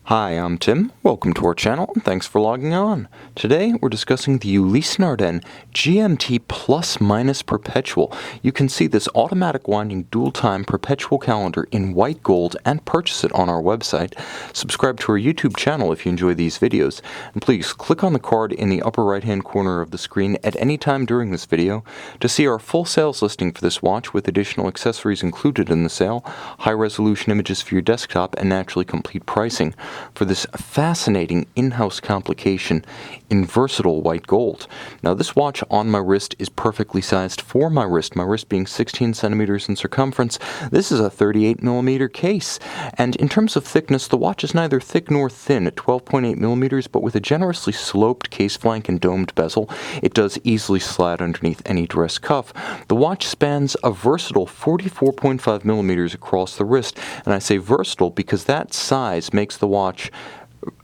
Hi, I'm Tim. Welcome to our channel, and thanks for logging on. Today, we're discussing the Ulysse Nardin GMT Plus Minus Perpetual. You can see this automatic winding dual-time perpetual calendar in white gold and purchase it on our website. Subscribe to our YouTube channel if you enjoy these videos. And please click on the card in the upper right-hand corner of the screen at any time during this video to see our full sales listing for this watch with additional accessories included in the sale, high-resolution images for your desktop, and naturally complete pricing for this fascinating in-house complication in versatile white gold. Now this watch on my wrist is perfectly sized for my wrist being 16 centimeters in circumference. This is a 38 millimeter case, and in terms of thickness, the watch is neither thick nor thin at 12.8 millimeters, but with a generously sloped case flank and domed bezel, it does easily slide underneath any dress cuff. The watch spans a versatile 44.5 millimeters across the wrist, and I say versatile because that size makes the watch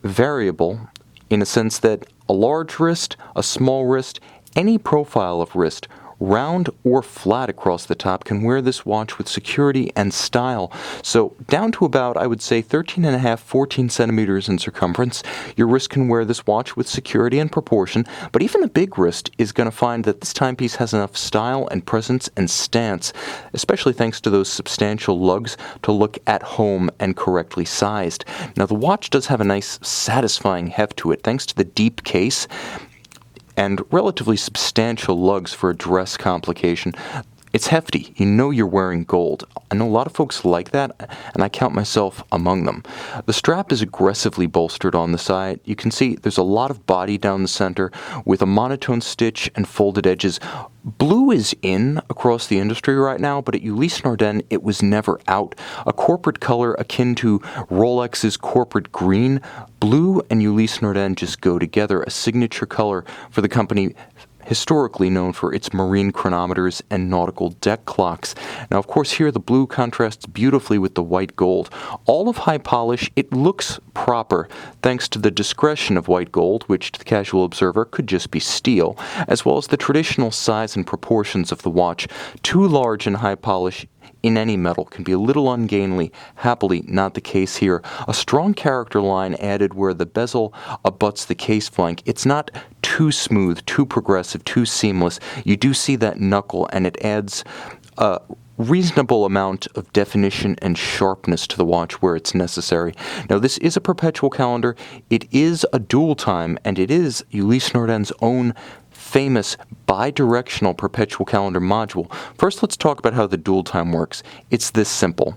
variable in a sense that a large wrist, a small wrist, any profile of wrist, round or flat across the top, can wear this watch with security and style. So down to about, I would say, 13.5, 14 centimeters in circumference, your wrist can wear this watch with security and proportion, but even a big wrist is going to find that this timepiece has enough style and presence and stance, especially thanks to those substantial lugs, to look at home and correctly sized. Now the watch does have a nice satisfying heft to it thanks to the deep case and relatively substantial lugs for a dress complication. It's hefty. You know you're wearing gold. I know a lot of folks like that, and I count myself among them. The strap is aggressively bolstered on the side. You can see there's a lot of body down the center with a monotone stitch and folded edges. Blue is in across the industry right now, but at Ulysse Nardin, it was never out. A corporate color akin to Rolex's corporate green, blue and Ulysse Nardin just go together, a signature color for the company historically known for its marine chronometers and nautical deck clocks. Now, of course, here the blue contrasts beautifully with the white gold. All of high polish, it looks proper thanks to the discretion of white gold, which to the casual observer could just be steel, as well as the traditional size and proportions of the watch. Too large and high polish in any metal can be a little ungainly. Happily, not the case here. A strong character line added where the bezel abuts the case flank. It's not too smooth, too progressive, too seamless. You do see that knuckle, and it adds a reasonable amount of definition and sharpness to the watch where it's necessary. Now, this is a perpetual calendar. It is a dual time, and it is Ulysse Nardin's own famous bi-directional perpetual calendar module. First, let's talk about how the dual time works. It's this simple.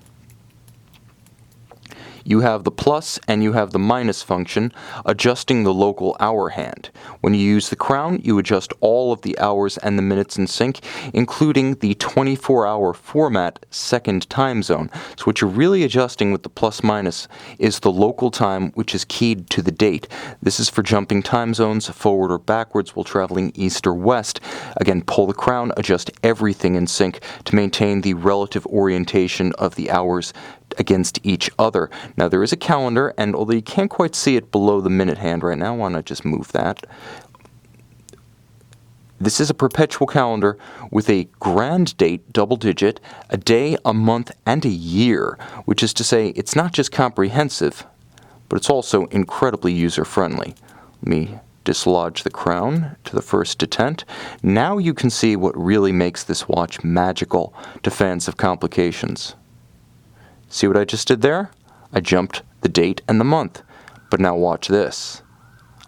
You have the plus and you have the minus function, adjusting the local hour hand. When you use the crown, you adjust all of the hours and the minutes in sync, including the 24-hour format second time zone. So what you're really adjusting with the plus minus is the local time, which is keyed to the date. This is for jumping time zones, forward or backwards while traveling east or west. Again, pull the crown, adjust everything in sync to maintain the relative orientation of the hours against each other. Now there is a calendar, and although you can't quite see it below the minute hand right now, why not just move that? This is a perpetual calendar with a grand date, double digit, a day, a month, and a year, which is to say it's not just comprehensive, but it's also incredibly user-friendly. Let me dislodge the crown to the first detent. Now you can see what really makes this watch magical to fans of complications. See what I just did there? I jumped the date and the month. But now watch this.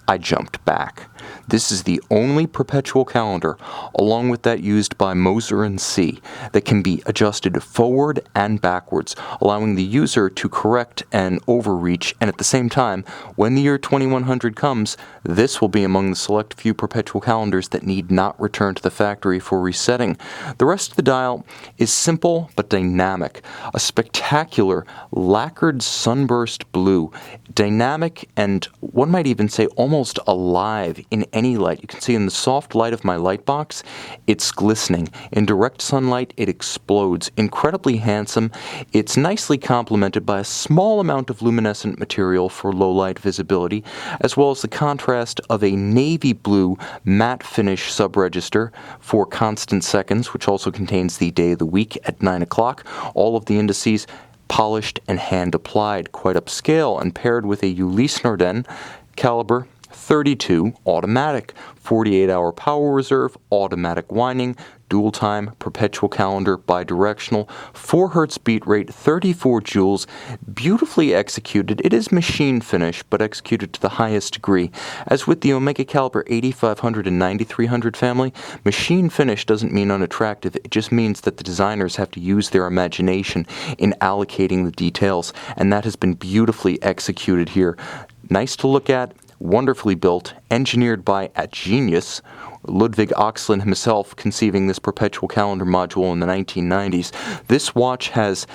I jumped back. This is the only perpetual calendar, along with that used by Moser and C, that can be adjusted forward and backwards, allowing the user to correct an overreach, and at the same time, when the year 2100 comes, this will be among the select few perpetual calendars that need not return to the factory for resetting. The rest of the dial is simple but dynamic. A spectacular lacquered sunburst blue, dynamic and one might even say almost alive in any light. You can see in the soft light of my light box, it's glistening. In direct sunlight, it explodes. Incredibly handsome. It's nicely complemented by a small amount of luminescent material for low light visibility, as well as the contrast of a navy blue matte finish subregister for constant seconds, which also contains the day of the week at 9 o'clock. All of the indices polished and hand-applied, quite upscale, and paired with a Ulysse Nardin caliber 32 automatic, 48-hour power reserve, automatic winding, dual time, perpetual calendar, bidirectional, 4 Hz beat rate, 34 joules, beautifully executed. It is machine finish, but executed to the highest degree. As with the Omega Caliber 8500 and 9300 family, machine finish doesn't mean unattractive. It just means that the designers have to use their imagination in allocating the details, and that has been beautifully executed here. Nice to look at, wonderfully built, engineered by a genius, Ludwig Oxlin himself, conceiving this perpetual calendar module in the 1990s. This watch has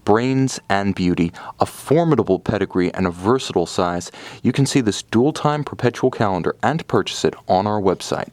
brains and beauty, a formidable pedigree, and a versatile size. You can see this dual-time perpetual calendar and purchase it on our website.